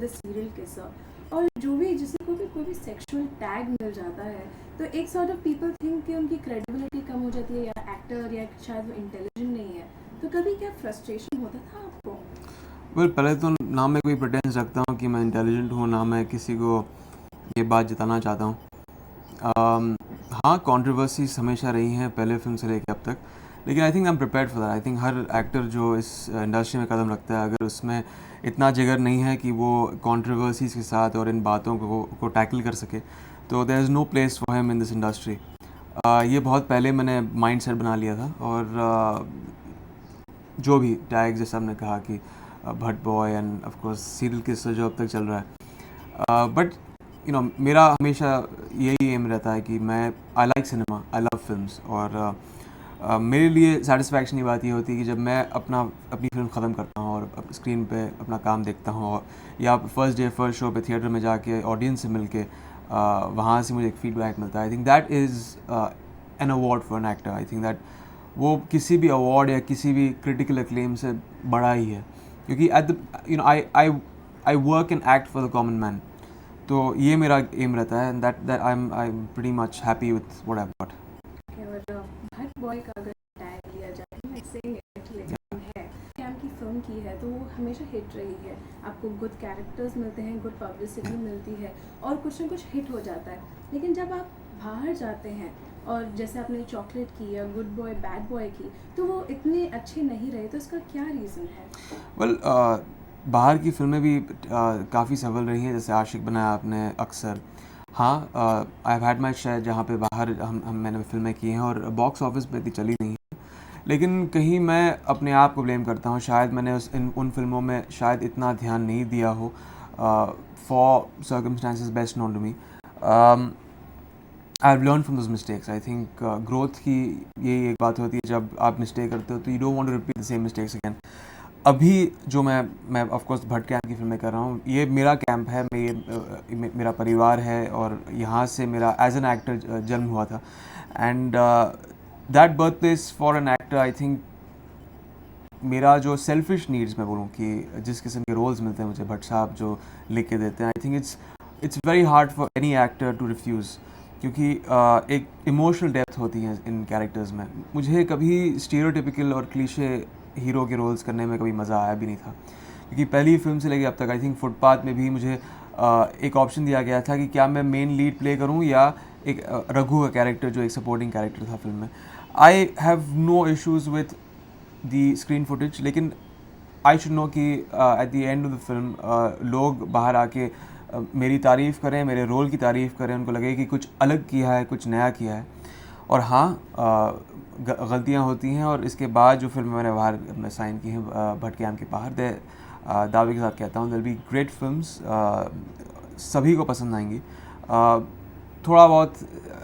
Serial किस्सा, और जो भी जिसे कोई भी सेक्सुअल टैग मिल जाता है तो एक सॉर्ट ऑफ पीपल थिंक कि उनकी क्रेडिबिलिटी कम हो जाती है, या एक्टर या शायद वो इंटेलिजेंट नहीं है। तो कभी क्या फ्रस्ट्रेशन होता था आपको? पहले तो ना मैं कोई प्रेटेंस रखता हूँ कि मैं इंटेलिजेंट हूँ, ना मैं किसी को ये बात जताना चाहता हूँ। हाँ, कंट्रोवर्सीज हमेशा रही हैं पहले फिल्म से लेकर अब तक, लेकिन I think I am prepared for that. I think her actor जो इस इंडस्ट्री में कदम रखता है, अगर उसमें इतना जिगर नहीं है कि वो कंट्रोवर्सीज के साथ और इन बातों को टैकल कर सके, तो there is no place for him in this industry. ये बहुत पहले मैंने माइंड सेट बना लिया था। और जो भी टैग जैसा हमने कहा कि Bhatt boy end of course serial किस्सा जो अब तक चल रहा है, बट मेरा हमेशा यही एम रहता है कि मैं I like cinema, I love films. और मेरे लिए सेटिस्फैक्शन की बात ये होती है कि जब मैं अपनी फिल्म ख़त्म करता हूँ और स्क्रीन पे अपना काम देखता हूँ, और या फर्स्ट डे फर्स्ट शो पे थिएटर में जाके ऑडियंस से मिल के वहाँ से मुझे एक फीडबैक मिलता है। I think that is an award for an actor. I think that वो किसी भी अवार्ड या किसी भी क्रिटिकल एक्लेम से बड़ा ही है, क्योंकि at the I work and act for the common man. तो ये मेरा एम रहता है, and that I am pretty much happy with what I got. और भट्ट बॉय का अगर टैग लिया जाए, मैं सेइंग इट, लेकिन है कैम की फिल्म की है तो वो हमेशा हिट रही है। आपको गुड कैरेक्टर्स मिलते हैं, गुड पब्लिसिटी मिलती है और कुछ ना कुछ हिट हो जाता है। लेकिन जब आप बाहर जाते हैं और जैसे आपने चॉकलेट की या गुड बॉय बैड बॉय की, तो वो इतने अच्छे नहीं रहे, तो इसका क्या रीज़न है? वेल, बाहर की फिल्में भी काफ़ी सफल रही हैं, जैसे आशिक बनाया आपने, अक्सर। हाँ, I have had my share जहाँ पे बाहर मैंने फिल्में की हैं और बॉक्स ऑफिस पे इतनी चली नहीं है। लेकिन कहीं मैं अपने आप को ब्लेम करता हूँ, शायद मैंने उन फिल्मों में शायद इतना ध्यान नहीं दिया हो, for circumstances best known to me. I have learn from those mistakes. I think growth की यही एक बात होती है, जब आप मिस्टेक करते हो तो you don't want to repeat the same mistakes again. अभी जो मैं ऑफ कोर्स भट्ट कैंप की फिल्में कर रहा हूँ, ये मेरा कैंप है, मेरा परिवार है, और यहाँ से मेरा एज एन एक्टर जन्म हुआ था। And that birth place for an actor, I think मेरा जो सेल्फिश नीड्स मैं बोलूँ कि जिस किस्म के रोल्स मिलते हैं मुझे भट्ट साहब जो लिख के देते हैं, I think it's very hard for any actor to refuse, क्योंकि एक इमोशनल डेप्थ होती है इन कैरेक्टर्स में। मुझे कभी स्टीरियोटिपिकल और क्लीशे हीरो के रोल्स करने में कभी मज़ा आया भी नहीं था, क्योंकि पहली फिल्म से लेकर अब तक आई थिंक फुटपाथ में भी मुझे एक ऑप्शन दिया गया था कि क्या मैं मेन लीड प्ले करूं या एक रघु का कैरेक्टर जो एक सपोर्टिंग कैरेक्टर था फिल्म में। I have no issues with the screen footage, लेकिन आई शुड नो कि at the end of the film लोग बाहर आके मेरी तारीफ़ करें, मेरे रोल की तारीफ़ करें, उनको लगे कि कुछ अलग किया है, कुछ नया किया है। और हाँ, गलतियाँ होती हैं, और इसके बाद जो फिल्म मैंने बाहर साइन की हैं भट्ट कैंप के बाहर, दावे के साथ कहता हूँ, देयर बी ग्रेट फिल्म्स, सभी को पसंद आएंगी। थोड़ा बहुत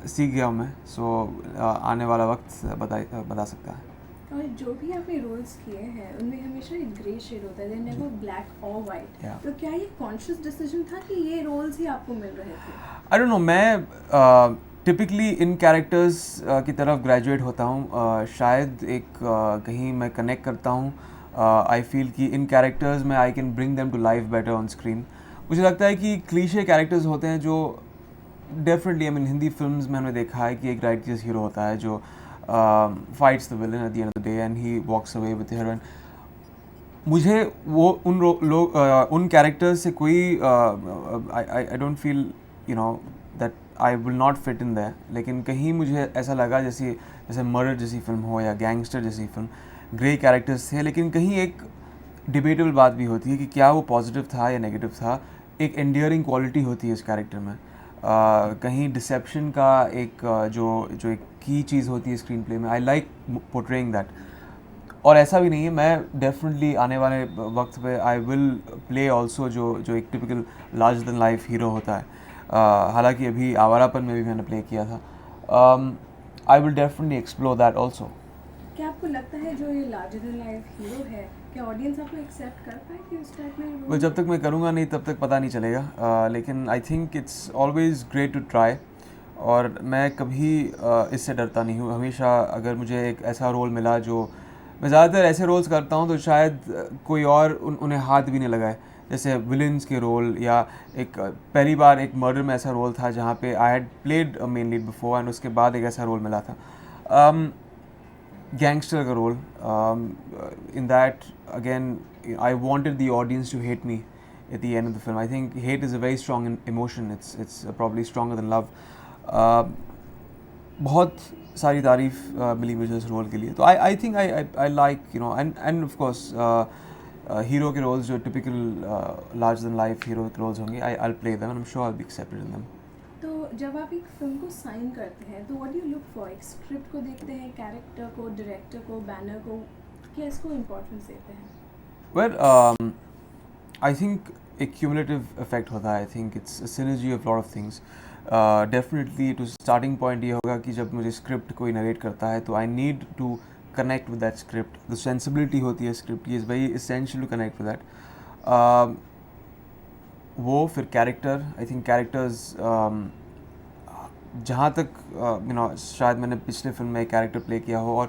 सीख गया हूँ मैं, सो आने वाला वक्त बता सकता है। और जो भी आपने रोल्स किए हैं उनमें हमेशा एक ग्रे शेड होता है, नेवर ब्लैक और वाइट। Yeah. तो क्या ये कॉन्शियस डिसीजन था कि ये रोल्स ही आपको मिल रहे थे? आई डोंट नो, मैं टिपिकली इन कैरेक्टर्स की तरफ ग्रेजुएट होता हूँ। शायद एक कहीं मैं कनेक्ट करता हूँ। आई फील कि इन कैरेक्टर्स में I can bring them to life better on screen. मुझे लगता है कि क्लीशे कैरेक्टर्स होते हैं जो definitely, I mean Hindi films में हमने देखा है कि एक राइटियस हीरो होता है जो fights the villain at the end of the day and he walks away with heroine. मुझे वो उन कैरेक्टर्स से कोई I don't feel that I will not fit in that. लेकिन कहीं मुझे ऐसा लगा जैसे मर्डर जैसी फिल्म हो या गैंगस्टर जैसी फिल्म, ग्रे कैरेक्टर्स थे, लेकिन कहीं एक डिबेटेबल बात भी होती है कि क्या वो पॉजिटिव था या नेगेटिव था। एक एंडियरिंग क्वालिटी होती है इस कैरेक्टर में। कहीं डिसेप्शन का एक जो एक की चीज़ होती है स्क्रीन प्ले में, आई लाइक पोर्ट्रेइंग दैट। और ऐसा भी नहीं है, मैं डेफिनेटली आने वाले वक्त पे आई विल प्ले ऑल्सो जो एक typical larger than life hero होता है। हालांकि अभी आवारापन में भी मैंने प्ले किया था। I will definitely explore that also. क्या आपको लगता है जो ये लार्जर देन लाइफ हीरो है, क्या ऑडियंस आपको एक्सेप्ट कर पाएगी उस टाइप में role? जब तक मैं करूँगा नहीं तब तक पता नहीं चलेगा। लेकिन I think it's always great to try, और मैं कभी इससे डरता नहीं हूँ। हमेशा अगर मुझे एक ऐसा रोल मिला, जो मैं ज़्यादातर ऐसे रोल्स करता हूँ तो शायद कोई और उन्हें हाथ भी नहीं लगाए, जैसे विलन्स के रोल, या एक पहली बार एक मर्डर में ऐसा रोल था जहाँ पे I had played main lead before, and उसके बाद एक ऐसा रोल मिला था गैंगस्टर का role. In that again I wanted the audience to hate me at the end of the film. I think hate is a very strong emotion. It's probably stronger than love. बहुत सारी तारीफ मिली मुझे इस role के लिए. तो I think I like you know, end of course hero के roles जो typical larger than life hero के रोल्स होंगे, I play them and I am sure I will be accepted in them. तो जब आप एक फिल्म को sign करते हैं तो what do you look for? एक स्क्रिप्ट को देखते हैं, कैरेक्टर को, डायरेक्टर को, बैनर को, क्या इसको इम्पोर्टेंस देते हैं? Well I think a cumulative effect होता है. I think it's a synergy of lot of things. Definitely to starting point ये होगा कि जब मुझे script कोई narrate करता है तो I need to connect with that script. The sensibility होती है script की, is very essential to connect with that. वो फिर character, I think characters जहाँ तक you know शायद मैंने पिछले फिल्म में एक character play किया हो, और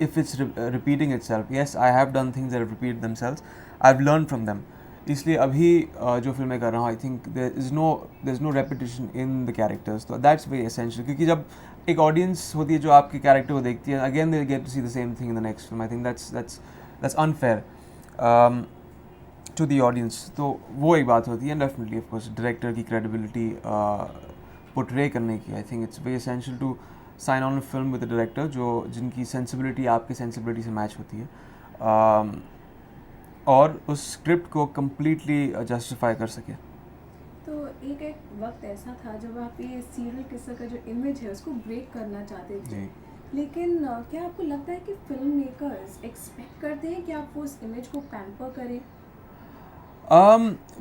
if it's repeating itself, yes I have done things that have repeated themselves. I've learned from them. इसलिए अभी जो फिल्म मैं कर रहा हूँ, I think there is no repetition in the characters. तो दैट्स वेरी एसेंशियल, क्योंकि जब एक ऑडियंस होती है जो आपके कैरेक्टर को देखती है, again they get to see the same thing in the next film. I think that's unfair to the audience. तो वो एक बात होती है. डेफिनेटली ऑफ कोर्स डायरेक्टर की क्रेडिबिलिटी पोर्ट्रे करने की, I think it's very essential to sign on a film with the director जिनकी सेंसिबिलिटी आपकी सेंसिबिलिटी से मैच होती है, और उस स्क्रिप्ट को कम्प्लीटली जस्टिफाई कर सके. तो एक वक्त ऐसा था जब आप ये सीरियल किस्सा का जो इमेज है उसको ब्रेक करना चाहते थे. जी. लेकिन क्या आपको लगता है कि फिल्म मेकर्स एक्सपेक्ट करते हैं कि आप वो उस इमेज को पैम्पर करें?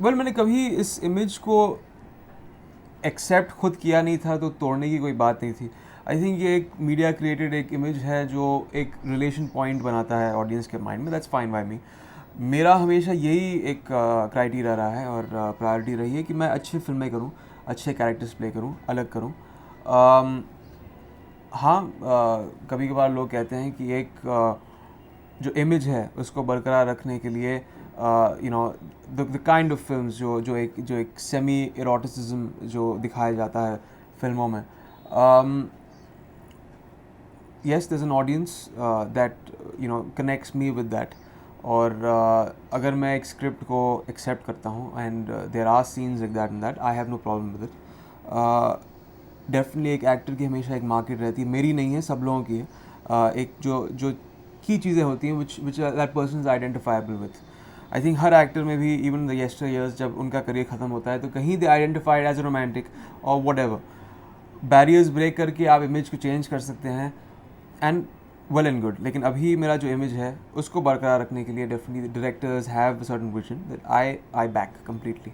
वेल मैंने कभी इस इमेज को एक्सेप्ट खुद किया नहीं था, तो तोड़ने की कोई बात नहीं थी. आई थिंक ये एक मीडिया क्रिएटेड एक इमेज है जो एक रिलेशन पॉइंट बनाता है ऑडियंस के माइंड में. दैट्स फाइन बाय मी. मेरा हमेशा यही एक क्राइटेरिया रहा है और प्रायोरिटी रही है कि मैं अच्छी फिल्में करूं, अच्छे कैरेक्टर्स प्ले करूं, अलग करूं. हाँ, कभी कभार लोग कहते हैं कि एक जो इमेज है उसको बरकरार रखने के लिए you know the kind of films जो एक सेमी एरोटिसिज्म जो दिखाया जाता है फिल्मों में, yes there's an audience that you know connects me with that. और अगर मैं एक स्क्रिप्ट को एक्सेप्ट करता हूँ and there are scenes like that and that, I have no problem with it. Definitely एक एक्टर की हमेशा एक मार्केट रहती है, मेरी नहीं है, सब लोगों की है. एक जो की चीज़ें होती हैं which that person is identifiable with. I think her actor में भी, इवन द यस्टर ईयर्स जब उनका करियर ख़त्म होता है तो कहीं दे आइडेंटिफाइड एज ए रोमांटिक और वट एवर. बैरियर्स ब्रेक करके आप इमेज को चेंज कर सकते हैं, एंड वेल एंड गुड. लेकिन अभी मेरा जो इमेज है उसको बरकरार रखने के लिए definitely directors have a certain vision that I back completely.